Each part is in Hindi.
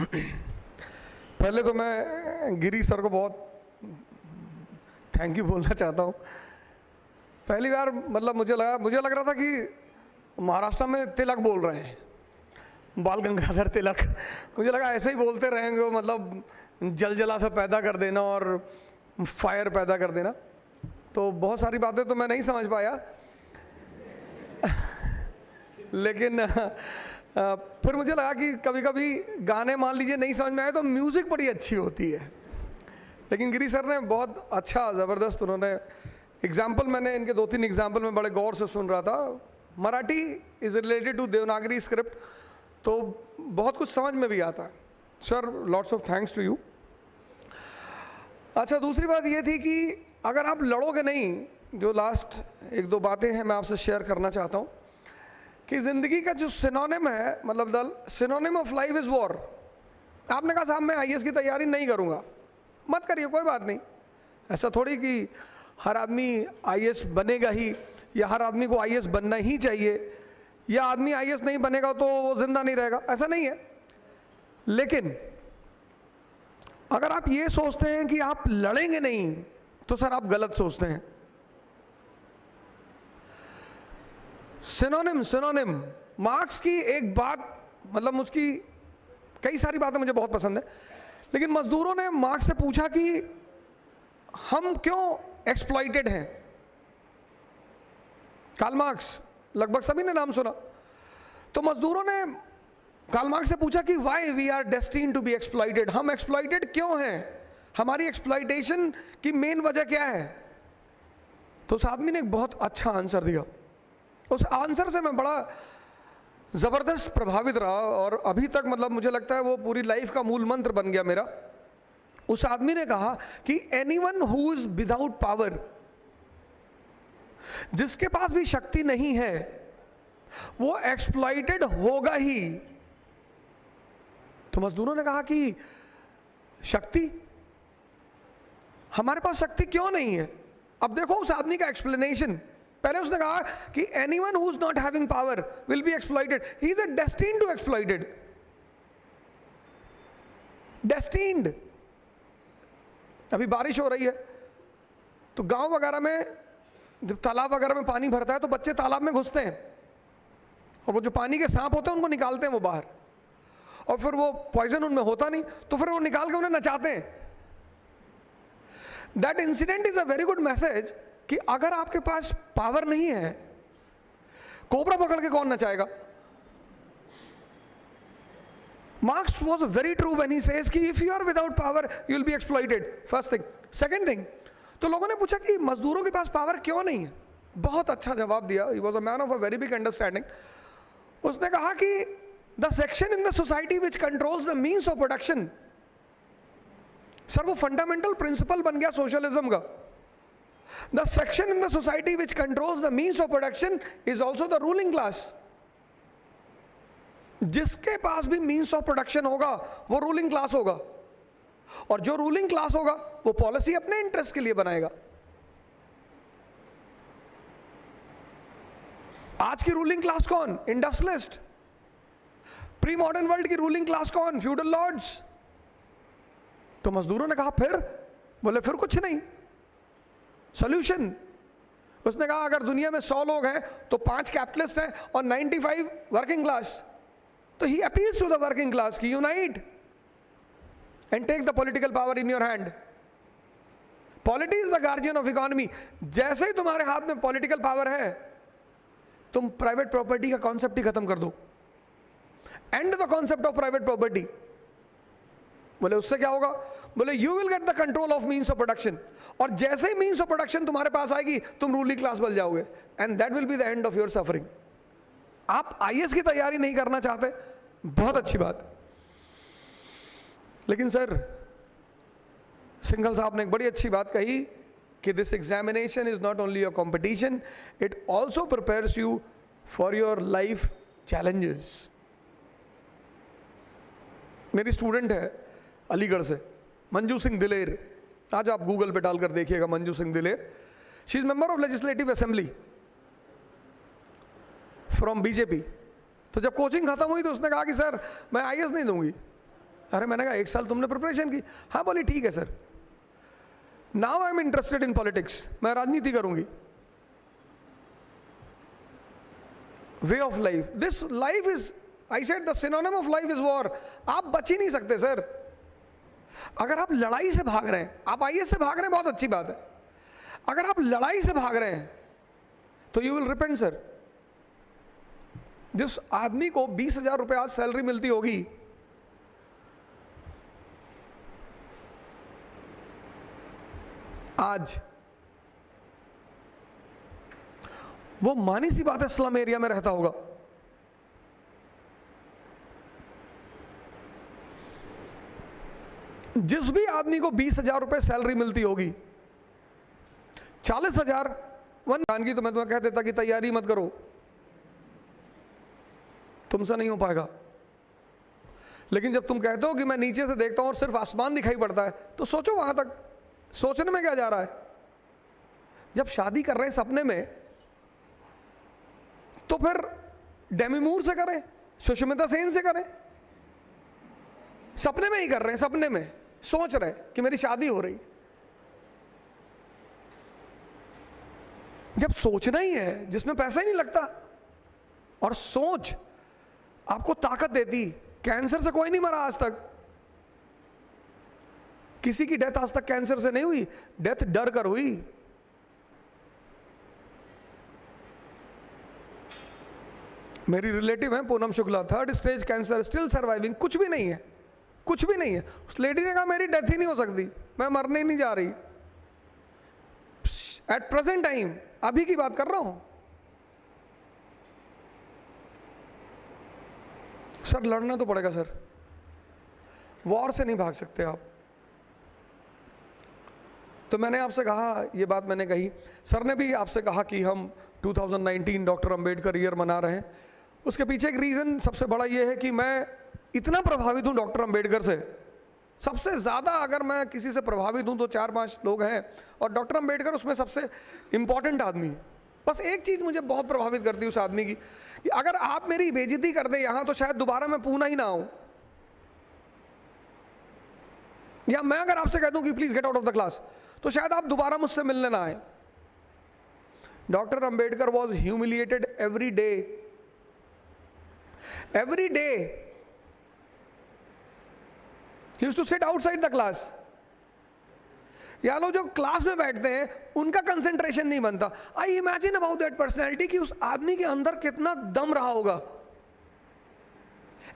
पहले तो मैं गिरी सर को बहुत थैंक यू बोलना चाहता हूँ। पहली बार मतलब मुझे लग रहा था कि महाराष्ट्र में तिलक बोल रहे हैं, बाल गंगाधर तिलक। मुझे लगा ऐसे ही बोलते रहेंगे, मतलब जलजला सा पैदा कर देना और फायर पैदा कर देना। तो बहुत सारी बातें तो मैं नहीं समझ पाया लेकिन फिर मुझे लगा कि कभी कभी गाने मान लीजिए नहीं समझ में आए तो म्यूज़िक बड़ी अच्छी होती है। लेकिन गिरी सर ने बहुत अच्छा ज़बरदस्त उन्होंने एग्जाम्पल, मैंने इनके 2-3 एग्जाम्पल में बड़े गौर से सुन रहा था। Marathi is related to Devanagari script, तो बहुत कुछ समझ में भी आता है। Sir lots of thanks to you. अच्छा, दूसरी बात ये थी कि अगर आप लड़ोगे नहीं, जो लास्ट 1-2 बातें हैं मैं आपसे शेयर करना चाहता हूँ कि ज़िंदगी का जो सिनोनिम है, मतलब the synonym of life is war. आपने कहा साहब मैं आईएएस की तैयारी नहीं करूँगा, मत करिए, कोई बात नहीं। ऐसा थोड़ी कि हर आदमी आईएएस बनेगा ही, या हर आदमी को आईएएस बनना ही चाहिए, या आदमी आईएएस नहीं बनेगा तो वो जिंदा नहीं रहेगा, ऐसा नहीं है। लेकिन अगर आप ये सोचते हैं कि आप लड़ेंगे नहीं, तो सर आप गलत सोचते हैं। सिनोनिम मार्क्स की एक बात, मतलब उसकी कई सारी बातें मुझे बहुत पसंद है, लेकिन मजदूरों ने मार्क्स से पूछा कि हम क्यों एक्सप्लॉइटेड हैं। कार्ल मार्क्स, लगभग सभी ने नाम सुना। तो मजदूरों ने कार्ल मार्क्स से पूछा कि why we are destined to be exploited, हम एक्सप्लॉइटेड क्यों हैं, हमारी एक्सप्लॉइटेशन की मेन वजह क्या है। तो उस आदमी ने एक बहुत अच्छा आंसर दिया। उस आंसर से मैं बड़ा ज़बरदस्त प्रभावित रहा और अभी तक मतलब मुझे लगता है वो पूरी लाइफ का मूल मंत्र बन गया मेरा। उस आदमी ने कहा कि anyone who is without power, जिसके पास भी शक्ति नहीं है, वो एक्सप्लॉइटेड होगा ही। तो मजदूरों ने कहा कि शक्ति, हमारे पास शक्ति क्यों नहीं है। अब देखो उस आदमी का एक्सप्लेनेशन। पहले उसने कहा कि anyone who is not having power will be exploited, he is destined to exploited. Destined. अभी बारिश हो रही है तो गांव वगैरह में जब तालाब वगैरह में पानी भरता है तो बच्चे तालाब में घुसते हैं और वो जो पानी के सांप होते हैं उनको निकालते हैं वो बाहर, और फिर वो पॉइजन उनमें होता नहीं तो फिर वो निकाल के उन्हें नचाते हैं। That incident is a very good message कि अगर आपके पास पावर नहीं है, कोबरा पकड़ के कौन नचाएगा। Marx was very true when he says कि if you are without power you will be exploited, first thing. Second thing, तो लोगों ने पूछा कि मजदूरों के पास पावर क्यों नहीं है। बहुत अच्छा जवाब दिया। He was a man of a very big understanding. उसने कहा कि the section in the society which controls the means of production, sir वो फंडामेंटल प्रिंसिपल बन गया सोशलिज्म का। The section in the society which controls the means of production is also the ruling class. जिसके पास भी मीन्स ऑफ प्रोडक्शन होगा वो रूलिंग क्लास होगा, और जो रूलिंग क्लास होगा वो पॉलिसी अपने इंटरेस्ट के लिए बनाएगा। आज की रूलिंग क्लास कौन? इंडस्ट्रियलिस्ट। प्री मॉडर्न वर्ल्ड की रूलिंग क्लास कौन? Feudal lords. तो मजदूरों ने कहा फिर, बोले फिर कुछ नहीं, सॉल्यूशन। उसने कहा अगर दुनिया में 100 लोग हैं तो 5 कैपिटलिस्ट हैं और 95 वर्किंग क्लास। तो he appeals to the working class कि unite and take the political power in your hand. Polity is the guardian of economy. जैसे ही तुम्हारे हाथ में पॉलिटिकल पावर है, तुम प्राइवेट प्रॉपर्टी का कॉन्सेप्ट ही खत्म कर दो। And the concept of private property. बोले उससे क्या होगा? बोले you will get the control of means of production, और जैसे ही मीन्स ऑफ प्रोडक्शन तुम्हारे पास आएगी तुम रूलिंग क्लास बन जाओगे, and that will be the end of your suffering. आप आईएएस की तैयारी नहीं करना चाहते, बहुत अच्छी बात, लेकिन सर सिंघल साहब ने एक बड़ी अच्छी बात कही कि this examination is not only a competition, it also prepares you for your life challenges. मेरी स्टूडेंट है अलीगढ़ से, मंजू सिंह दिलेर। आज आप गूगल पे डालकर देखिएगा मंजू सिंह दिलेर। She is member of legislative assembly from BJP. तो जब कोचिंग खत्म हुई तो उसने कहा कि सर मैं आईएएस नहीं दूंगी। अरे मैंने कहा 1 साल तुमने प्रिपरेशन की? हाँ, बोली ठीक है sir, now I am interested in politics, मैं राजनीति करूंगी। Way of life, this life is, I said the synonym of life is war. आप बच ही नहीं सकते सर। अगर आप लड़ाई से भाग रहे हैं, आप आईएएस से भाग रहे हैं, बहुत अच्छी बात है। अगर आप लड़ाई से भाग रहे हैं तो यू विल रिपेंट सर। जिस आदमी को 20,000 रुपए आज सैलरी मिलती होगी, आज वो मानी सी बात है स्लम एरिया में रहता होगा। जिस भी आदमी को 20,000 रुपए सैलरी मिलती होगी, 40,000 की, तो मैं तुम्हें कह देता कि तैयारी मत करो, तुमसे नहीं हो पाएगा। लेकिन जब तुम कहते हो कि मैं नीचे से देखता हूं और सिर्फ आसमान दिखाई पड़ता है, तो सोचो वहां तक सोचने में क्या जा रहा है। जब शादी कर रहे हैं सपने में, तो फिर डेमी मूर से करें, सुष्मिता सेन से करें। सपने में ही कर रहे हैं, सपने में सोच रहे कि मेरी शादी हो रही। जब सोचना ही है जिसमें पैसा ही नहीं लगता, और सोच आपको ताकत देती। कैंसर से कोई नहीं मरा आज तक, किसी की डेथ आज तक कैंसर से नहीं हुई, डेथ डर कर हुई। मेरी रिलेटिव है Poonam Shukla, 3rd stage cancer, still surviving, कुछ भी नहीं है, कुछ भी नहीं है। उस लेडी ने कहा मेरी डेथ ही नहीं हो सकती, मैं मरने ही नहीं जा रही। एट प्रेजेंट टाइम, अभी की बात कर रहा हूं। सर लड़ना तो पड़ेगा सर, वॉर से नहीं भाग सकते आप। तो मैंने आपसे कहा, ये बात मैंने कही, सर ने भी आपसे कहा कि हम 2019 डॉक्टर अंबेडकर ईयर मना रहे हैं। उसके पीछे एक रीज़न सबसे बड़ा ये है कि मैं इतना प्रभावित हूँ डॉक्टर अंबेडकर से। सबसे ज़्यादा अगर मैं किसी से प्रभावित हूँ तो 4-5 लोग हैं, और डॉक्टर अंबेडकर उसमें सबसे इम्पॉर्टेंट आदमी है। बस एक चीज़ मुझे बहुत प्रभावित करती है उस आदमी की, कि अगर आप मेरी बेइज्जती कर दें यहाँ, तो शायद दोबारा मैं पूना ही ना आऊँ। या मैं अगर आपसे कह दूँ कि please get out of the class, तो शायद आप दोबारा मुझसे मिलने ना आए। Doctor Ambedkar was humiliated every day, every day he used to sit outside the class। या लोग जो क्लास में बैठते हैं उनका कंसंट्रेशन नहीं बनता। I imagine about that personality, कि उस आदमी के अंदर कितना दम रहा होगा।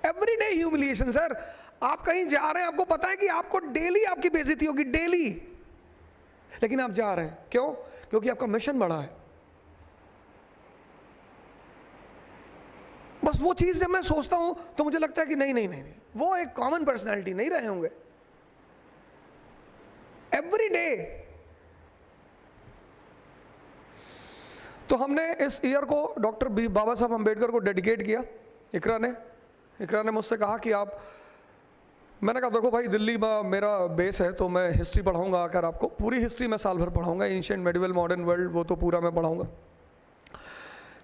Every day humiliation sir. आप कहीं जा रहे हैं, आपको पता है कि आपको डेली आपकी बेइज्जती होगी, डेली, लेकिन आप जा रहे हैं। क्यों? क्योंकि आपका मिशन बड़ा है। बस वो चीज जब मैं सोचता हूं तो मुझे लगता है कि नहीं नहीं नहीं, नहीं, वो एक कॉमन पर्सनैलिटी नहीं रहे होंगे। Every day. तो हमने इस ईयर को डॉक्टर बाबा साहब अंबेडकर को डेडिकेट किया। इकरा ने मुझसे कहा कि आप, मैंने कहा देखो भाई, दिल्ली में मेरा बेस है तो मैं हिस्ट्री पढ़ाऊंगा आकर आपको, पूरी हिस्ट्री मैं साल भर पढ़ाऊंगा, एंशिएंट, मेडिवल, मॉडर्न वर्ल्ड, वो तो पूरा मैं पढ़ाऊंगा।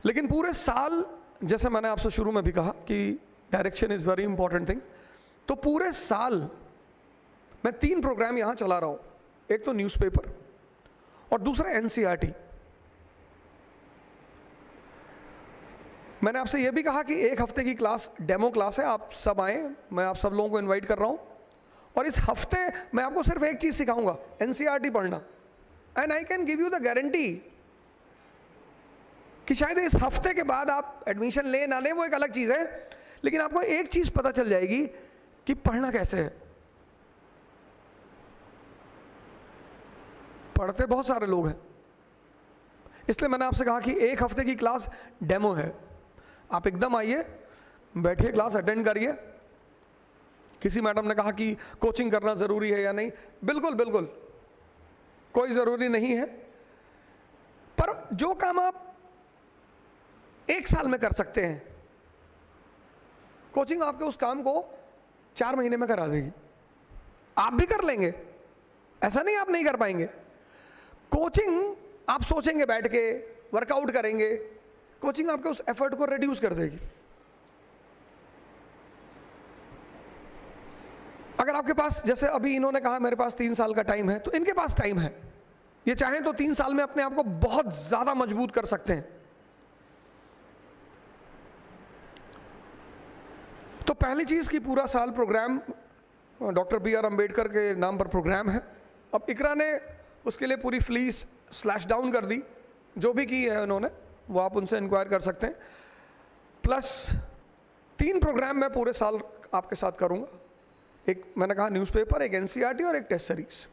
लेकिन पूरे साल, जैसे मैंने आपसे शुरू में भी कहा कि direction is very important thing, तो पूरे साल मैं 3 प्रोग्राम यहाँ चला रहा हूँ। एक तो न्यूज़पेपर और दूसरा एनसीईआरटी। मैंने आपसे यह भी कहा कि 1 हफ्ते की क्लास डेमो क्लास है, आप सब आए, मैं आप सब लोगों को इनवाइट कर रहा हूँ। और इस हफ्ते मैं आपको सिर्फ एक चीज़ सिखाऊंगा, एनसीईआरटी पढ़ना। And I can give you the guarantee कि शायद इस हफ्ते के बाद आप एडमिशन ले ना लें, वो एक अलग चीज़ है, लेकिन आपको एक चीज़ पता चल जाएगी कि पढ़ना कैसे है। पढ़ते बहुत सारे लोग हैं, इसलिए मैंने आपसे कहा कि 1 हफ्ते की क्लास डेमो है। आप एकदम आइए, बैठिए, क्लास अटेंड करिए। किसी मैडम ने कहा कि कोचिंग करना ज़रूरी है या नहीं, बिल्कुल बिल्कुल कोई ज़रूरी नहीं है, पर जो काम आप 1 साल में कर सकते हैं, कोचिंग आपके उस काम को 4 महीने में करा देगी। आप भी कर लेंगे, ऐसा नहीं आप नहीं कर पाएंगे। कोचिंग आप सोचेंगे, बैठ के वर्कआउट करेंगे, कोचिंग आपके उस एफर्ट को रिड्यूस कर देगी। अगर आपके पास, जैसे अभी इन्होंने कहा मेरे पास 3 साल का टाइम है, तो इनके पास टाइम है, ये चाहें तो 3 साल में अपने आप को बहुत ज्यादा मजबूत कर सकते हैं। तो पहली चीज कि पूरा साल प्रोग्राम डॉक्टर बी.आर. अम्बेडकर के नाम पर प्रोग्राम है। अब इकरा ने उसके लिए पूरी फीस स्लैश डाउन कर दी, जो भी की है उन्होंने, वो आप उनसे इंक्वायर कर सकते हैं। प्लस 3 प्रोग्राम मैं पूरे साल आपके साथ करूंगा। एक मैंने कहा न्यूज़पेपर, एक एनसीईआरटी और एक टेस्ट सीरीज।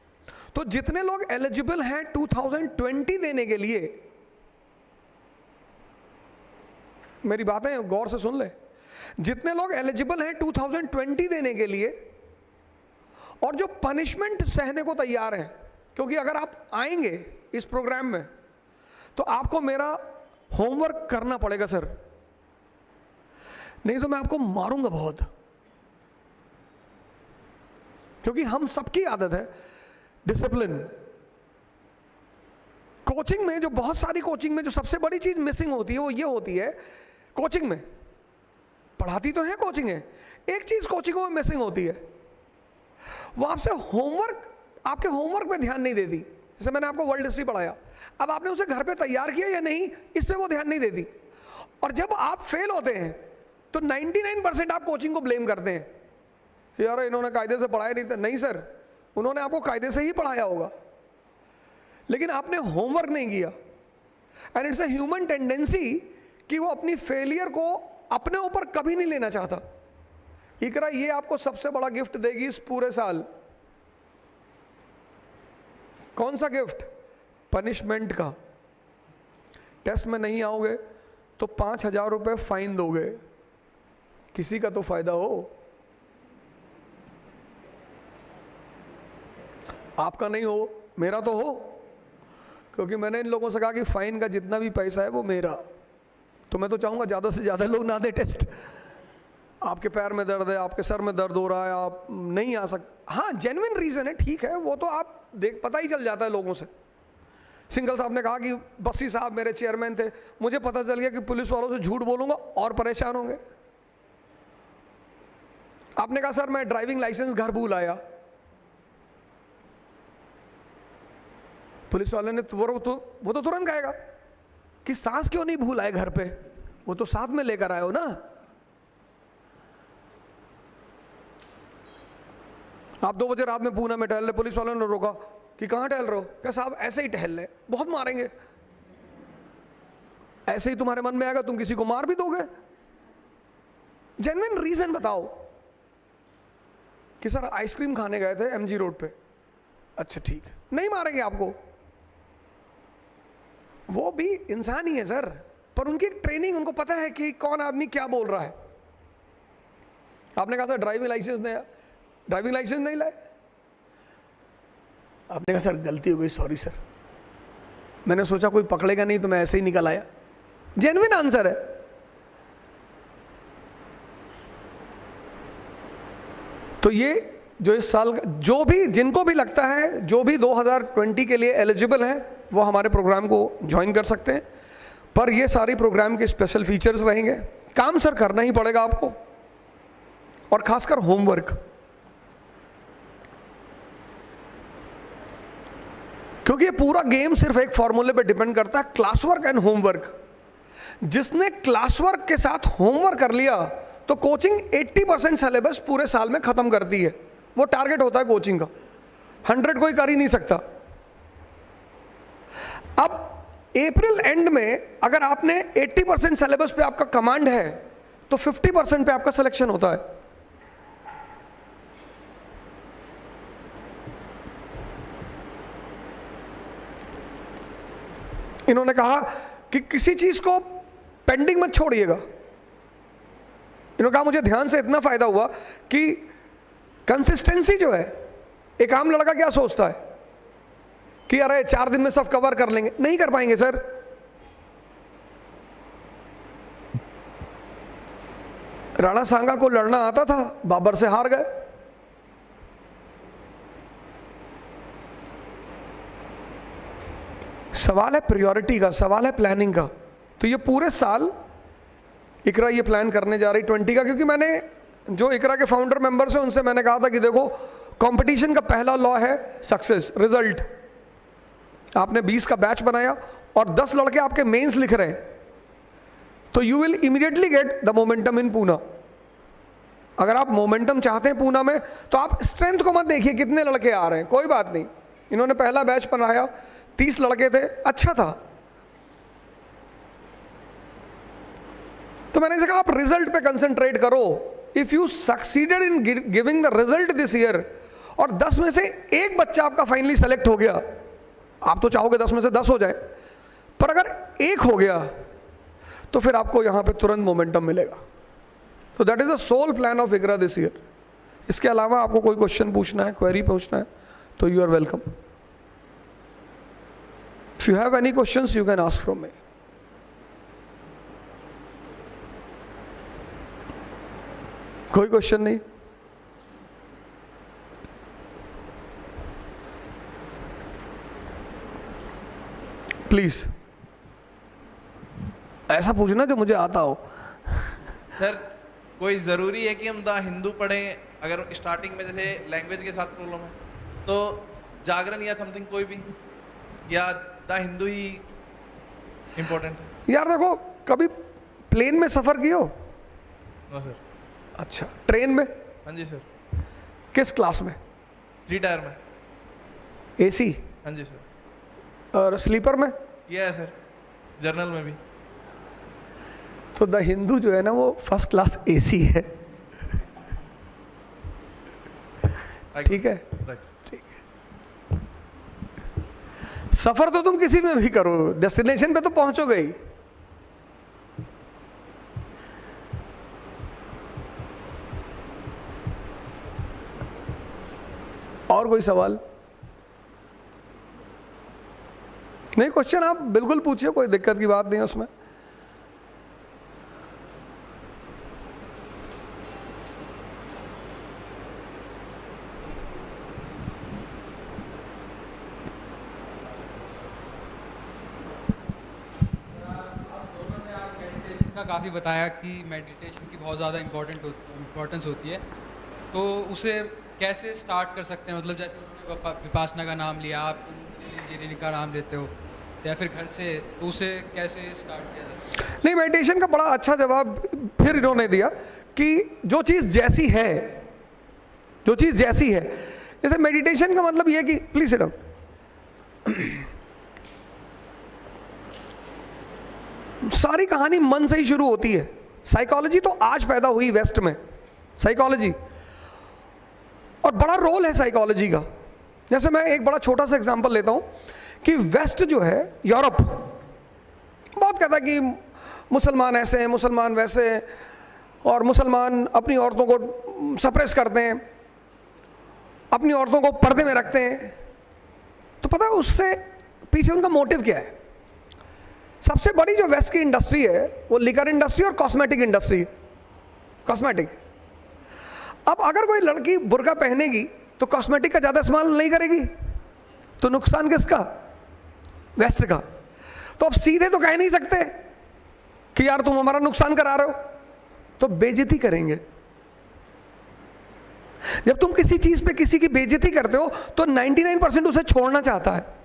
तो जितने लोग एलिजिबल हैं 2020 देने के लिए, मेरी बातें गौर से सुन ले, जितने लोग एलिजिबल हैं 2020 देने के लिए और जो पनिशमेंट सहने को तैयार हैं, क्योंकि अगर आप आएंगे इस प्रोग्राम में तो आपको मेरा होमवर्क करना पड़ेगा सर, नहीं तो मैं आपको मारूंगा बहुत। क्योंकि हम सबकी आदत है डिसिप्लिन। कोचिंग में जो बहुत सारी कोचिंग में जो सबसे बड़ी चीज मिसिंग होती है वो ये होती है, कोचिंग में पढ़ाती तो है कोचिंग है, एक चीज कोचिंगों में मिसिंग होती है, वो आपसे होमवर्क, आपके होमवर्क पे ध्यान नहीं देती। जैसे मैंने आपको वर्ल्ड हिस्ट्री पढ़ाया, अब आपने उसे घर पे तैयार किया या नहीं, इस पे वो ध्यान नहीं देती। और जब आप फेल होते हैं तो 99% आप कोचिंग को ब्लेम करते हैं, यार इन्होंने कायदे से पढ़ाया नहीं था। नहीं सर, उन्होंने आपको कायदे से ही पढ़ाया होगा, लेकिन आपने होमवर्क नहीं किया। And it's a human tendency कि वो अपनी फेलियर को अपने ऊपर कभी नहीं लेना चाहता। इकरा ये आपको सबसे बड़ा गिफ्ट देगी इस पूरे साल। कौन सा गिफ्ट? पनिशमेंट का। टेस्ट में नहीं आओगे तो 5,000 रुपए फाइन दोगे, किसी का तो फायदा हो, आपका नहीं हो, मेरा तो हो। क्योंकि मैंने इन लोगों से कहा कि फाइन का जितना भी पैसा है वो मेरा, तो मैं तो चाहूंगा ज्यादा से ज्यादा लोग ना दे टेस्ट। आपके पैर में दर्द है, आपके सर में दर्द हो रहा है, आप नहीं आ सकते, हाँ जेन्युइन रीजन है, ठीक है, वो तो आप देख पता ही चल जाता है लोगों से। सिंघल साहब ने कहा कि बस्सी साहब मेरे चेयरमैन थे, मुझे पता चल गया कि पुलिस वालों से झूठ बोलूंगा और परेशान होंगे। आपने कहा सर मैं ड्राइविंग लाइसेंस घर भूल आया, पुलिस वाले ने वो तो तुरंत कहेगा कि सांस क्यों नहीं भूल आए घर पे, वो तो साथ में लेकर आए हो ना। आप 2 बजे रात में पूना में टहल रहे, पुलिस वालों ने रोका कि कहां टहल रहे हो, क्या साहब ऐसे ही टहल रहे, बहुत मारेंगे। ऐसे ही तुम्हारे मन में आएगा, तुम किसी को मार भी दोगे। जेन्युइन रीजन बताओ कि सर आइसक्रीम खाने गए थे एमजी रोड पे, अच्छा ठीक है, नहीं मारेंगे आपको, वो भी इंसान ही है सर, पर उनकी ट्रेनिंग, उनको पता है कि कौन आदमी क्या बोल रहा है। आपने कहा सर ड्राइविंग लाइसेंस नहीं लाए, आपने कहा सर गलती हो गई, सॉरी सर, मैंने सोचा कोई पकड़ेगा नहीं तो मैं ऐसे ही निकल आया। जेन्युइन आंसर है। तो ये जो इस साल जो भी, जिनको भी लगता है, जो भी 2020 के लिए एलिजिबल हैं, वो हमारे प्रोग्राम को ज्वाइन कर सकते हैं। पर ये सारी प्रोग्राम के स्पेशल फीचर्स रहेंगे। काम सर करना ही पड़ेगा आपको, और खासकर होमवर्क, क्योंकि ये पूरा गेम सिर्फ एक फॉर्मूले पे डिपेंड करता है, क्लास वर्क एंड होमवर्क। जिसने क्लास वर्क के साथ होमवर्क कर लिया तो कोचिंग 80% सिलेबस पूरे साल में खत्म करती है। वो टारगेट होता है कोचिंग का, 100 कोई कर ही नहीं सकता। अब अप्रैल एंड में अगर आपने 80% सिलेबस पे आपका कमांड है तो 50% पे आपका सिलेक्शन होता है। इन्होंने कहा कि किसी चीज को पेंडिंग मत छोड़िएगा। इन्होंने कहा मुझे ध्यान से इतना फायदा हुआ कि कंसिस्टेंसी जो है, एक आम लड़का क्या सोचता है कि अरे 4 दिन में सब कवर कर लेंगे, नहीं कर पाएंगे सर। राणा सांगा को लड़ना आता था, बाबर से हार गए। सवाल है प्रायोरिटी का, सवाल है प्लानिंग का। तो ये पूरे साल इकरा ये प्लान करने जा रही 20 का, क्योंकि मैंने जो इकरा के फाउंडर मेंबर्स हैं उनसे मैंने कहा था कि देखो, कंपटीशन का पहला लॉ है सक्सेस, रिजल्ट। आपने 20 का बैच बनाया और 10 लड़के आपके मेंस लिख रहे हैं, तो you will immediately get the momentum इन पूना। अगर आप मोमेंटम चाहते हैं पूना में, तो आप स्ट्रेंथ को मत देखिए कितने लड़के आ रहे हैं, कोई बात नहीं। इन्होंने पहला बैच बनाया, 30 लड़के थे, अच्छा था। तो मैंने कहा आप रिजल्ट पे कंसंट्रेट करो। If you succeeded in giving the result this year, और 10 में से एक बच्चा आपका फाइनली सेलेक्ट हो गया, आप तो चाहोगे 10 में से 10 हो जाए, पर अगर एक हो गया तो फिर आपको यहां पे तुरंत मोमेंटम मिलेगा। तो that is the sole plan of Iqra this year. इसके अलावा आपको कोई क्वेश्चन पूछना है, क्वेरी पूछना है, तो you are welcome. If you have any questions you can ask from me. कोई क्वेश्चन नहीं? प्लीज ऐसा पूछना जो मुझे आता हो। सर, कोई ज़रूरी है कि हम द हिंदू पढ़ें? अगर स्टार्टिंग में जैसे लैंग्वेज के साथ प्रॉब्लम है तो जागरण या समथिंग कोई भी, या द हिंदू ही इम्पोर्टेंट है? यार देखो, कभी प्लेन में सफ़र कियो? No sir. अच्छा, ट्रेन में? हाँ जी सर। किस क्लास में? 3 टायर में। एसी? हाँ जी सर। और स्लीपर में? ये है सर, जर्नल में भी। तो द हिंदू जो है ना वो फर्स्ट क्लास एसी है। ठीक है, ठीक है। सफर तो तुम किसी में भी करो, डेस्टिनेशन पे तो पहुंचोगे ही। और कोई सवाल? नहीं, क्वेश्चन आप बिल्कुल पूछिए, कोई दिक्कत की बात नहीं है उसमें। काफ़ी बताया कि मेडिटेशन की बहुत ज़्यादा इम्पोर्टेंस होती है, तो उसे कैसे स्टार्ट कर सकते हैं? मतलब जैसे उन्होंने विपासना का नाम लिया, आप इंजीनियरिंग का नाम लेते हो, या फिर घर से, तो उसे कैसे स्टार्ट किया जाता है? नहीं, मेडिटेशन का बड़ा अच्छा जवाब फिर इन्होंने दिया कि जो चीज़ जैसी है, जो चीज़ जैसी है, जैसे मेडिटेशन का मतलब ये कि प्लीज सिट डाउन। सारी कहानी मन से ही शुरू होती है। साइकोलॉजी तो आज पैदा हुई वेस्ट में, साइकोलॉजी, और बड़ा रोल है साइकोलॉजी का। जैसे मैं एक बड़ा छोटा सा एग्जांपल लेता हूं कि वेस्ट जो है, यूरोप बहुत कहता है कि मुसलमान ऐसे हैं, मुसलमान वैसे हैं, और मुसलमान अपनी औरतों को सप्रेस करते हैं, अपनी औरतों को पर्दे में रखते हैं। तो पता है उससे पीछे उनका मोटिव क्या है? सबसे बड़ी जो वेस्ट की इंडस्ट्री है वो लिकर इंडस्ट्री और कॉस्मेटिक इंडस्ट्री है, कॉस्मेटिक। अब अगर कोई लड़की बुर्का पहनेगी तो कॉस्मेटिक का ज़्यादा इस्तेमाल नहीं करेगी, तो नुकसान किसका? वेस्ट का। तो अब सीधे तो कह नहीं सकते कि यार तुम हमारा नुकसान करा रहे हो, तो बेइज्जती करेंगे। जब तुम किसी चीज पे किसी की बेइज्जती करते हो तो 99% उसे छोड़ना चाहता है।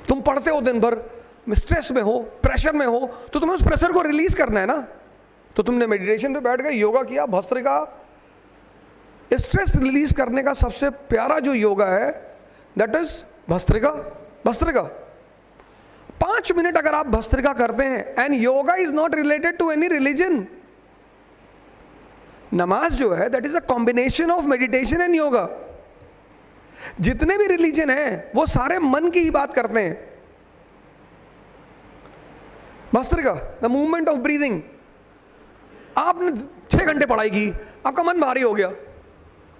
तुम पढ़ते हो दिन भर, स्ट्रेस में हो, प्रेशर में हो, तो तुम्हें उस प्रेशर को रिलीज करना है ना। तो तुमने मेडिटेशन पे बैठ गए, योगा किया, भस्त्रिका। स्ट्रेस रिलीज करने का सबसे प्यारा जो योगा है that is bhastrika. Bhastrika 5 minute अगर आप भस्त्रिका करते हैं, and yoga is not related to any religion. नमाज जो है that is a combination of meditation and yoga. जितने भी रिलीजन हैं वो सारे मन की ही बात करते हैं। Bhastrika, the movement of breathing. आपने 6 घंटे पढ़ाई की, आपका मन भारी हो गया,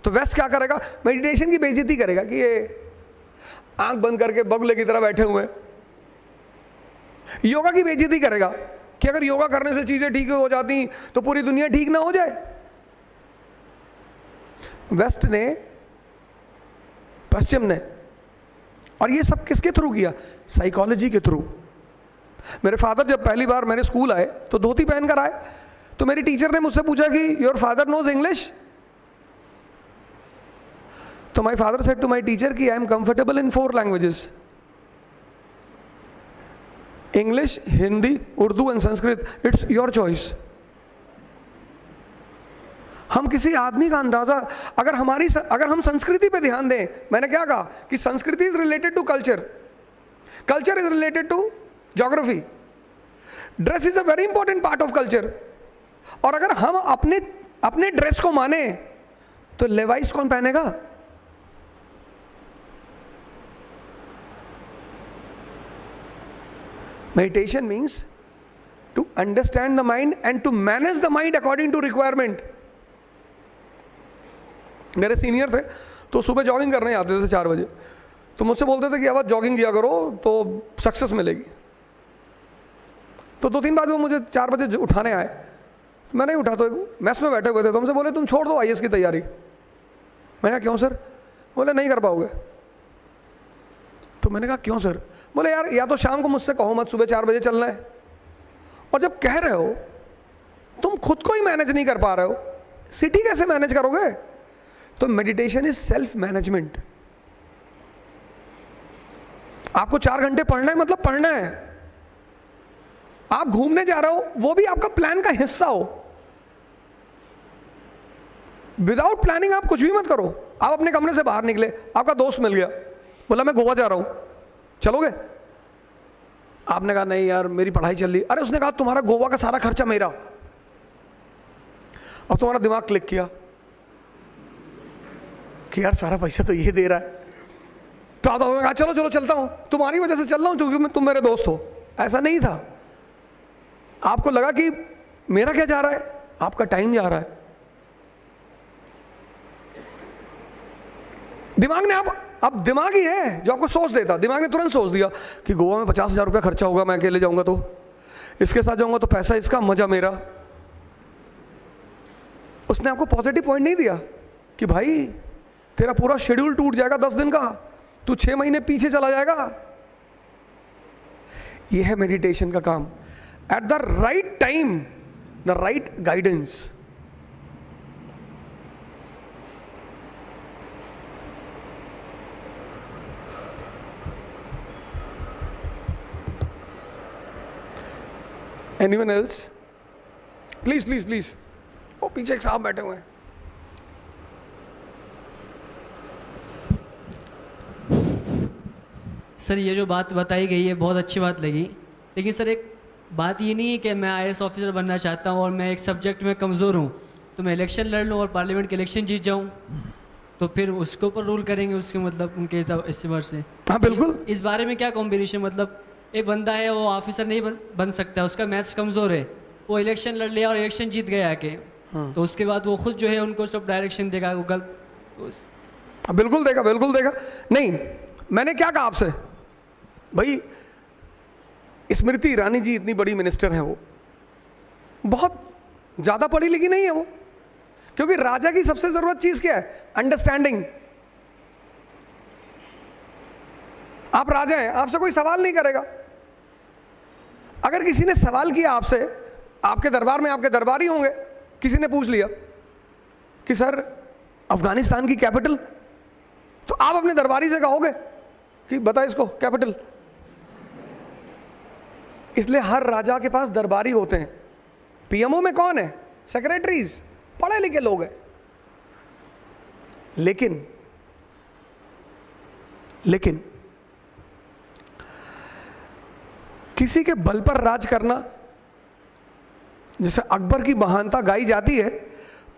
तो वेस्ट क्या करेगा? मेडिटेशन की बेइज्जती करेगा कि ये आंख बंद करके बगुले की तरह बैठे हुए हैं। योगा की बेइज्जती करेगा कि अगर योगा करने से चीजें ठीक हो जाती तो पूरी दुनिया ठीक ना हो जाए। वेस्ट ने, पश्चिम ने, और ये सब किसके थ्रू किया? साइकोलॉजी के थ्रू। मेरे फादर जब पहली बार मेरे स्कूल आए तो धोती पहनकर आए, तो मेरी टीचर ने मुझसे पूछा कि योर फादर नोज इंग्लिश? तो my father said to my teacher कि I am comfortable in 4 languages, English, Hindi, Urdu and Sanskrit, it's your choice. हम किसी आदमी का अंदाजा, अगर हम संस्कृति पे ध्यान दें, मैंने क्या कहा कि sanskriti is related to culture, culture is related to geography, dress is a very important part of culture. और अगर हम अपने ड्रेस को माने तो लेवाइस कौन पहनेगा? Meditation means to understand the mind and to manage the mind according to requirement. मेरे सीनियर थे तो सुबह जॉगिंग करने आते थे 4 बजे, तो मुझसे बोलते थे कि अब जॉगिंग किया करो तो सक्सेस मिलेगी। तो 2-3 बाद वो मुझे 4 बजे उठाने आए, तो मैंने उठा, तो मैस में बैठे हुए थे, तो हमसे बोले तुम छोड़ दो IAS की तैयारी। मैंने कहा क्यों सर? बोले नहीं कर पाओगे। तो मैंने कहा क्यों सर? बोले यार या तो शाम को मुझसे कहो मत, सुबह 4 बजे चलना है, और जब कह रहे हो तुम खुद को ही मैनेज नहीं कर पा रहे हो, सिटी कैसे मैनेज करोगे? तो मेडिटेशन इज सेल्फ मैनेजमेंट। आपको 4 घंटे पढ़ना है मतलब पढ़ना है। आप घूमने जा रहे हो, वो भी आपका प्लान का हिस्सा हो। विदाउट प्लानिंग आप कुछ भी मत करो। आप अपने कमरे से बाहर निकले, आपका दोस्त मिल गया, बोला मैं गोवा जा रहा हूं, चलोगे? आपने कहा नहीं यार मेरी पढ़ाई चल रही। अरे उसने कहा तुम्हारा गोवा का सारा खर्चा मेरा। अब तुम्हारा दिमाग क्लिक किया कि यार सारा पैसा तो ये दे रहा है। तो आप कहा चलो चलो चलता हूं, तुम्हारी वजह से चल रहा हूं क्योंकि तुम मेरे दोस्त हो। ऐसा नहीं था। आपको लगा कि मेरा क्या जा रहा है, आपका टाइम जा रहा है। दिमाग ने अब दिमाग ही है जो आपको सोच देता। दिमाग ने तुरंत सोच दिया कि गोवा में 50,000 रुपया खर्चा होगा, मैं अकेले जाऊंगा तो, इसके साथ जाऊंगा तो पैसा इसका, मजा मेरा। उसने आपको पॉजिटिव पॉइंट नहीं दिया कि भाई तेरा पूरा शेड्यूल टूट जाएगा 10 दिन का, तू 6 महीने पीछे चला जाएगा। यह है मेडिटेशन का काम। At the right time, the right guidance. Anyone else? Please, please, please. वो पीछे एक साहब बैठे हुए हैं। सर ये जो बात बताई गई है बहुत अच्छी बात लगी, लेकिन सर एक बात ये नहीं है कि मैं IAS ऑफिसर बनना चाहता हूँ और मैं एक सब्जेक्ट में कमज़ोर हूँ तो मैं इलेक्शन लड़ लूँ और पार्लियामेंट के इलेक्शन जीत जाऊँ, तो फिर उसके ऊपर रूल करेंगे उसके मतलब उनके हिसाब से। हाँ बिल्कुल। इस बारे में क्या कॉम्बिनेशन, मतलब एक बंदा है वो ऑफिसर नहीं बन सकता, उसका मैथ्स कमज़ोर है, वो इलेक्शन लड़ लिया और इलेक्शन जीत गया आके, तो उसके बाद वो खुद जो है उनको सब डायरेक्शन देगा, वो गलत तो बिल्कुल देगा, बिल्कुल देगा। नहीं, मैंने क्या कहा आपसे भाई, स्मृति ईरानी जी इतनी बड़ी मिनिस्टर हैं, वो बहुत ज़्यादा पढ़ी लिखी नहीं है वो, क्योंकि राजा की सबसे ज़रूरत चीज़ क्या है? अंडरस्टैंडिंग। आप राजा हैं, आपसे कोई सवाल नहीं करेगा। अगर किसी ने सवाल किया आपसे, आपके दरबार में आपके दरबारी होंगे, किसी ने पूछ लिया कि सर अफगानिस्तान की कैपिटल, तो आप अपने दरबारी से कहोगे कि बता इसको कैपिटल। इसलिए हर राजा के पास दरबारी होते हैं। PMO में कौन है? सेक्रेटरीज, पढ़े लिखे लोग हैं। लेकिन किसी के बल पर राज करना, जैसे अकबर की महानता गाई जाती है,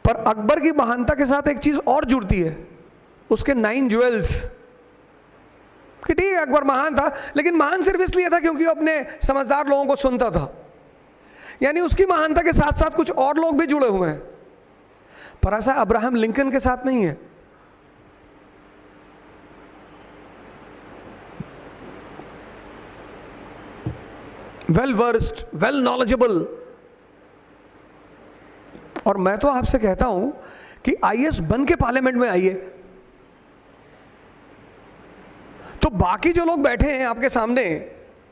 पर अकबर की महानता के साथ एक चीज और जुड़ती है, उसके 9 ज्वेल्स। कि ठीक है अकबर महान था, लेकिन महान सिर्फ इसलिए था क्योंकि वो अपने समझदार लोगों को सुनता था। यानी उसकी महानता के साथ साथ कुछ और लोग भी जुड़े हुए हैं। पर ऐसा अब्राहम लिंकन के साथ नहीं है। Well versed, well knowledgeable. और मैं तो आपसे कहता हूं कि IAS बन के पार्लियामेंट में आइए, तो बाकी जो लोग बैठे हैं आपके सामने,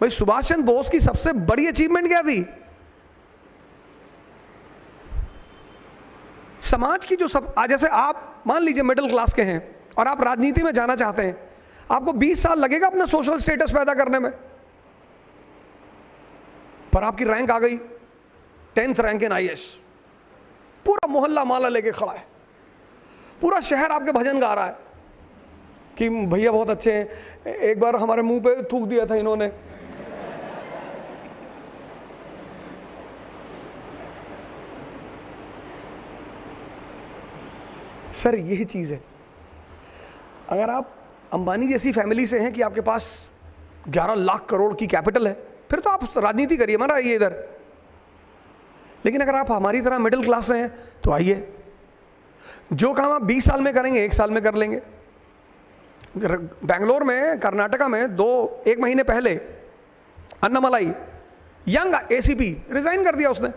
भाई सुभाष चंद्र बोस की सबसे बड़ी अचीवमेंट क्या थी? समाज की जो सब आज जैसे आप मान लीजिए मिडिल क्लास के हैं और आप राजनीति में जाना चाहते हैं, आपको 20 साल लगेगा अपना सोशल स्टेटस पैदा करने में, पर आपकी रैंक आ गई 10th रैंक इन IAS, पूरा मोहल्ला माला लेके खड़ा है, पूरा शहर आपके भजन गा रहा है कि भैया बहुत अच्छे हैं, एक बार हमारे मुंह पे थूक दिया था इन्होंने। सर यही चीज है, अगर आप अंबानी जैसी फैमिली से हैं कि आपके पास 11 लाख करोड़ की कैपिटल है, फिर तो आप राजनीति करिए, मत आइए इधर। लेकिन अगर आप हमारी तरह मिडिल क्लास से हैं तो आइए, जो काम आप 20 साल में करेंगे 1 साल में कर लेंगे। बेंगलोर में, कर्नाटका में 1 महीने पहले अन्नामलाई यंग ACP रिजाइन कर दिया उसने।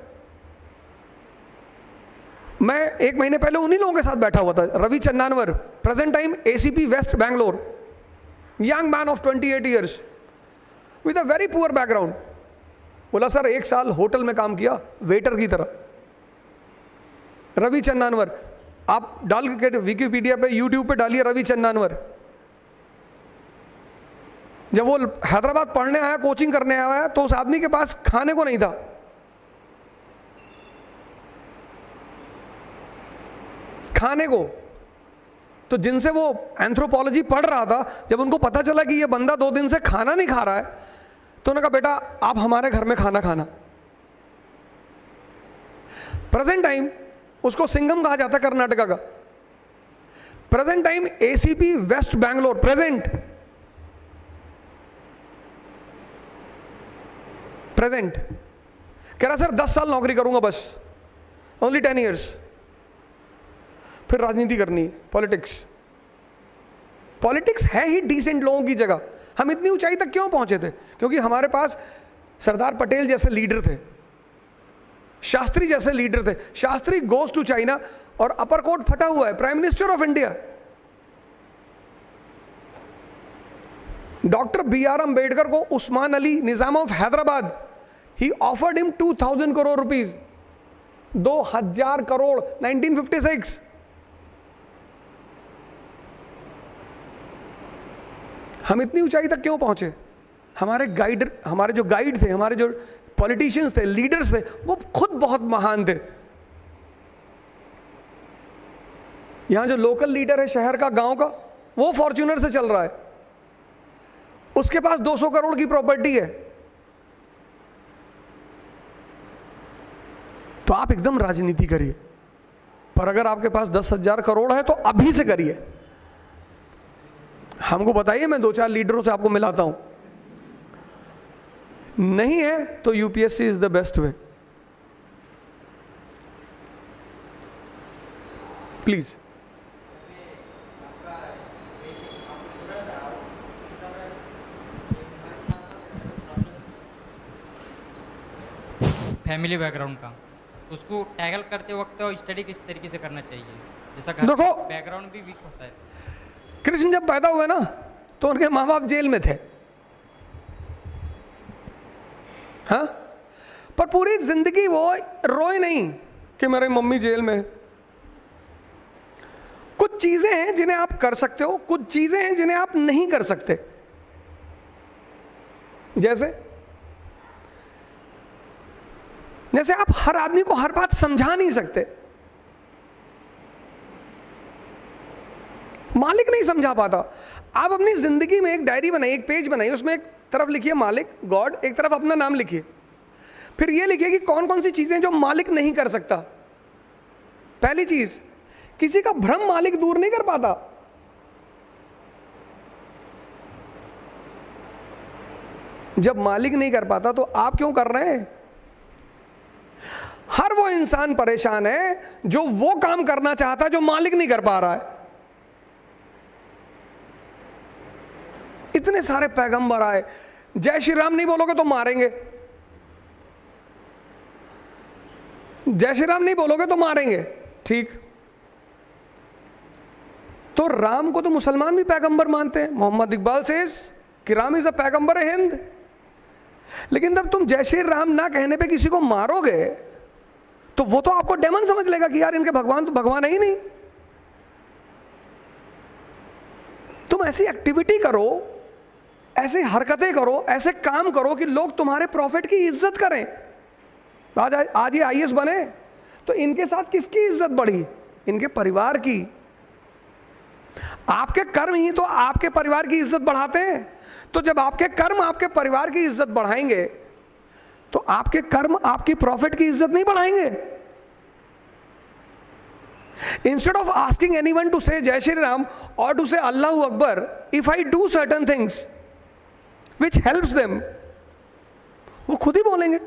मैं 1 महीने पहले उन्हीं लोगों के साथ बैठा हुआ था, Ravi Channannavar, present time ACP waste Bangalore, young man of 28 years with a very poor background. बोला सर 1 साल होटल में काम किया वेटर की तरह। रवि चन्नानवर, आप डाल के विकिपीडिया पे, यूट्यूब पे डालिए रवि चन्नानवर। जब वो हैदराबाद पढ़ने आया, कोचिंग करने आया, तो उस आदमी के पास खाने को नहीं था। खाने को तो जिनसे वो एंथ्रोपोलॉजी पढ़ रहा था, जब उनको पता चला कि ये बंदा 2 दिन से खाना नहीं खा रहा है, तो उन्होंने कहा बेटा आप हमारे घर में खाना खाना। प्रेजेंट टाइम उसको सिंघम कहा जाता है कर्नाटका का। Present time ACP waste Bangalore, present कह रहा सर 10 साल नौकरी करूंगा बस, ओनली 10 ईयर्स, फिर राजनीति करनी है। पॉलिटिक्स है ही डिसेंट लोगों की जगह। हम इतनी ऊंचाई तक क्यों पहुंचे थे? क्योंकि हमारे पास सरदार पटेल जैसे लीडर थे, शास्त्री जैसे लीडर थे। शास्त्री गोज टू चाइना और अपर कोट फटा हुआ है, prime minister of India. Doctor BR Ambedkar को Usman Ali Nizam of Hyderabad, he offered him 2000 crore rupees, 2000 crore 1956। हम इतनी ऊंचाई तक क्यों पहुंचे? हमारे जो गाइड थे, हमारे जो पॉलिटिशियंस थे, लीडर्स थे, वो खुद बहुत महान थे। यहां जो लोकल लीडर है शहर का, गांव का, वो फॉर्च्यूनर से चल रहा है, उसके पास 200 करोड़ की प्रॉपर्टी है। तो आप एकदम राजनीति करिए, पर अगर आपके पास 10,000 करोड़ है तो अभी से करिए। हमको बताइए, मैं 2-4 लीडरों से आपको मिलाता हूं। नहीं है तो UPSC is the best way. Please. Family background का, उसको टैकल करते वक्त स्टडी किस तरीके से करना चाहिए? जैसा घर देखो, बैकग्राउंड भी वीक होता है। कृष्ण जब पैदा हुए ना तो उनके माँ बाप जेल में थे, हाँ, पर पूरी जिंदगी वो रोए नहीं कि मेरी मम्मी जेल में। कुछ चीजें हैं जिन्हें आप कर सकते हो, कुछ चीजें हैं जिन्हें आप नहीं कर सकते। जैसे आप हर आदमी को हर बात समझा नहीं सकते। मालिक नहीं समझा पाता। आप अपनी जिंदगी में एक डायरी बनाइए, एक पेज बनाइए, उसमें एक तरफ लिखिए मालिक गॉड, एक तरफ अपना नाम लिखिए, फिर ये लिखिए कि कौन कौन सी चीजें जो मालिक नहीं कर सकता। पहली चीज, किसी का भ्रम मालिक दूर नहीं कर पाता। जब मालिक नहीं कर पाता तो आप क्यों कर रहे हैं? हर वो इंसान परेशान है जो वो काम करना चाहता है जो मालिक नहीं कर पा रहा है। इतने सारे पैगंबर आए, जय श्री राम नहीं बोलोगे तो मारेंगे, जय श्री राम नहीं बोलोगे तो मारेंगे, ठीक। तो राम को तो मुसलमान भी पैगंबर मानते हैं। मोहम्मद इकबाल सेज कि राम इज अ पैगंबर है हिंद। लेकिन जब तुम जय श्री राम ना कहने पे किसी को मारोगे तो वो तो आपको डेमन समझ लेगा कि यार इनके भगवान तो भगवान है ही नहीं। तुम ऐसी एक्टिविटी करो, ऐसी हरकतें करो, ऐसे काम करो कि लोग तुम्हारे प्रॉफिट की इज्जत करें। आज ये आईएएस बने तो इनके साथ किसकी इज्जत बढ़ी? इनके परिवार की। आपके कर्म ही तो आपके परिवार की इज्जत बढ़ाते हैं। तो जब आपके कर्म आपके परिवार की इज्जत बढ़ाएंगे तो आपके कर्म आपकी प्रॉफिट की इज्जत नहीं बढ़ाएंगे। Instead of asking anyone to say jai Shri Ram और टू से अल्लाहू अकबर, if I do certain things which helps them, वो खुद ही बोलेंगे।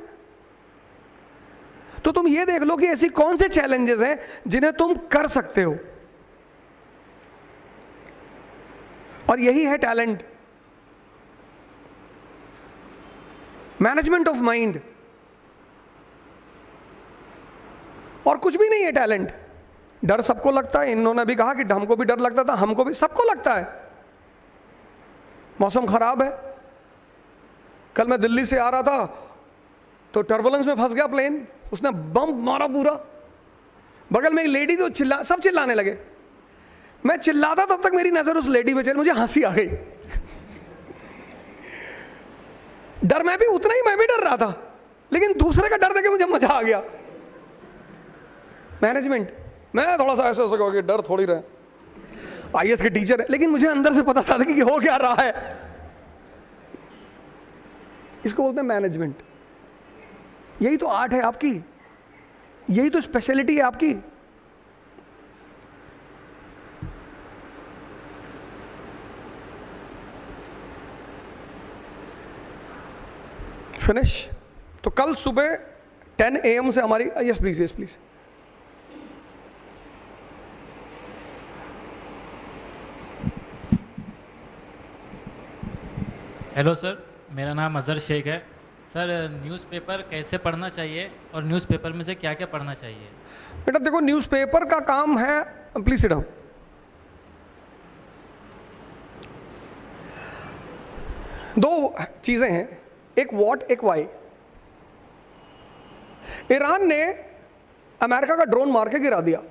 तो तुम ये देख लो कि ऐसी कौन से चैलेंजेस हैं जिन्हें तुम कर सकते हो, और यही है टैलेंट, मैनेजमेंट ऑफ माइंड। और कुछ भी नहीं है टैलेंट। डर सबको लगता है, इन्होंने भी कहा कि हमको भी डर लगता था, हमको भी, सबको लगता है। मौसम खराब है, कल मैं दिल्ली से आ रहा था तो टर्बुलेंस में फंस गया प्लेन, उसने बम मारा पूरा, बगल में एक लेडी तो सब चिल्लाने लगे। मैं चिल्लाता तब तक मेरी नजर उस लेडी पे चली, मुझे हंसी आ गई। डर मैं भी डर रहा था, लेकिन दूसरे का डर देके मुझे मजा आ गया। मैनेजमेंट, मैं थोड़ा सा ऐसा कि डर थोड़ी रहे, आईएएस के टीचर है, लेकिन मुझे अंदर से पता था कि हो क्या रहा है। इसको बोलते हैं मैनेजमेंट। यही तो आर्ट है आपकी, यही तो स्पेशलिटी है आपकी। फिनिश। तो कल सुबह 10 AM से हमारी, yes please, yes please. Hello sir, मेरा नाम अज़हर शेख है। सर, न्यूज़पेपर कैसे पढ़ना चाहिए और न्यूज़पेपर में से क्या क्या पढ़ना चाहिए? बेटा देखो, न्यूज़पेपर का काम है, प्लीज सिट डाउन। दो चीजें हैं, एक व्हाट एक वाई। ईरान ने अमेरिका का ड्रोन मार के गिरा दिया।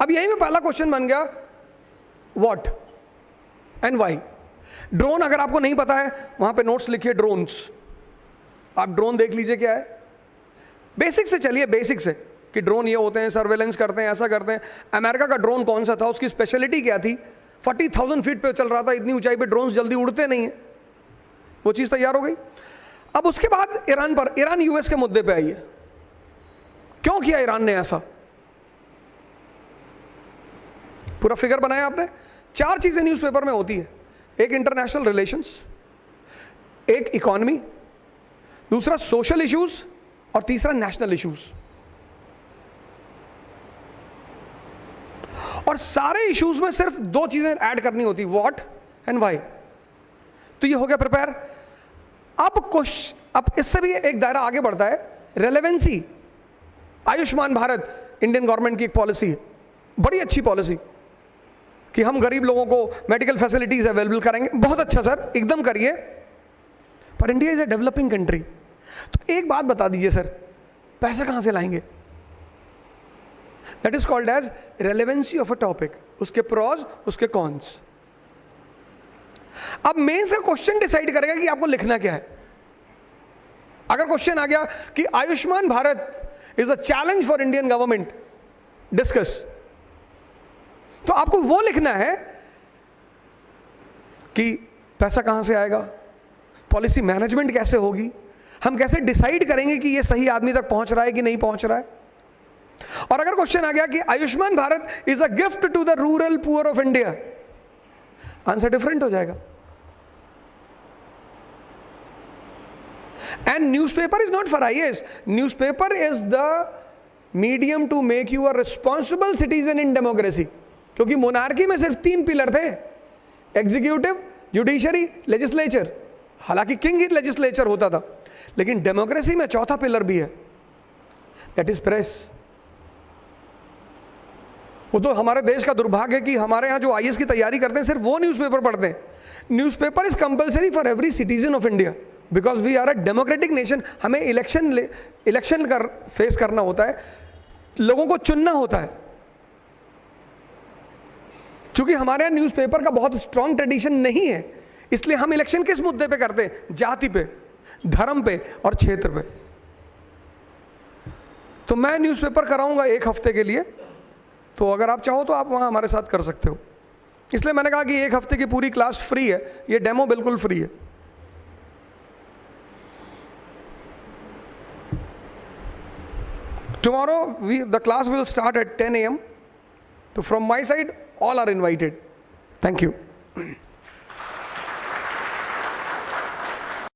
अब यही में पहला क्वेश्चन बन गया, व्हाट एंड वाई। ड्रोन अगर आपको नहीं पता है, वहां पे नोट्स लिखिए ड्रोन्स, आप ड्रोन देख लीजिए क्या है। बेसिक से चलिए, बेसिक से कि ड्रोन ये होते हैं, सर्वेलेंस करते हैं, ऐसा करते हैं। अमेरिका का ड्रोन कौन सा था, उसकी स्पेशलिटी क्या थी? 40,000 फीट पे चल रहा था, इतनी ऊंचाई पे ड्रोन जल्दी उड़ते नहीं है, वो चीज तैयार हो गई। अब उसके बाद ईरान यूएस के मुद्दे पे आई है। क्यों किया ईरान ने ऐसा? पूरा फिगर बनाया आपने। 4 चीजें न्यूज़पेपर में होती है, एक इंटरनेशनल रिलेशंस, एक इकोनॉमी, दूसरा सोशल इश्यूज, और तीसरा नेशनल इश्यूज। और सारे इश्यूज में सिर्फ 2 चीजें ऐड करनी होती, व्हाट एंड व्हाई। तो ये हो गया प्रिपेयर। अब इससे भी एक दायरा आगे बढ़ता है, relevancy. Ayushman Bharat Indian government की एक पॉलिसी है, बड़ी अच्छी पॉलिसी, कि हम गरीब लोगों को मेडिकल फैसिलिटीज अवेलेबल करेंगे। बहुत अच्छा सर, एकदम करिए, पर India is a developing country. तो एक बात बता दीजिए सर, पैसे कहां से लाएंगे? That is called as relevancy of a topic, उसके प्रॉज, उसके कॉन्स। अब मेंस का क्वेश्चन डिसाइड करेगा कि आपको लिखना क्या है। अगर क्वेश्चन आ गया कि Ayushman Bharat is a challenge for Indian government, discuss, तो आपको वो लिखना है कि पैसा कहां से आएगा, पॉलिसी मैनेजमेंट कैसे होगी, हम कैसे डिसाइड करेंगे कि ये सही आदमी तक पहुंच रहा है कि नहीं पहुंच रहा है। और अगर क्वेश्चन आ गया कि Ayushman Bharat is a gift to the rural poor of India, answer different हो जाएगा। एंड newspaper is not for IAS, newspaper is the medium to make you a responsible citizen in democracy. क्योंकि मोनार्की में सिर्फ 3 पिलर थे, एग्जीक्यूटिव, जुडिशरी, लेजिस्लेचर। हालांकि किंग ही लेजिस्लेचर होता था, लेकिन डेमोक्रेसी में चौथा पिलर भी है, दैट इज प्रेस। वो तो हमारे देश का दुर्भाग्य है कि हमारे यहाँ जो आईएएस की तैयारी करते हैं सिर्फ वो न्यूज़पेपर पढ़ते हैं। Newspaper is compulsory for every citizen of India, because we are a democratic nation. हमें इलेक्शन फेस करना होता है, लोगों को चुनना होता है. क्योंकि हमारे यहाँ न्यूज़पेपर का बहुत स्ट्रांग ट्रेडिशन नहीं है, इसलिए हम इलेक्शन किस मुद्दे पे करते हैं? जाति पे, धर्म पे और क्षेत्र पे. तो मैं न्यूज़पेपर कराऊंगा 1 हफ्ते के लिए, तो अगर आप चाहो तो आप वहां हमारे साथ कर सकते हो. इसलिए मैंने कहा कि 1 हफ्ते की पूरी क्लास फ्री है, ये डेमो बिल्कुल फ्री है. Tomorrow the class will start at 10 a.m. So from my side, all are invited. Thank you.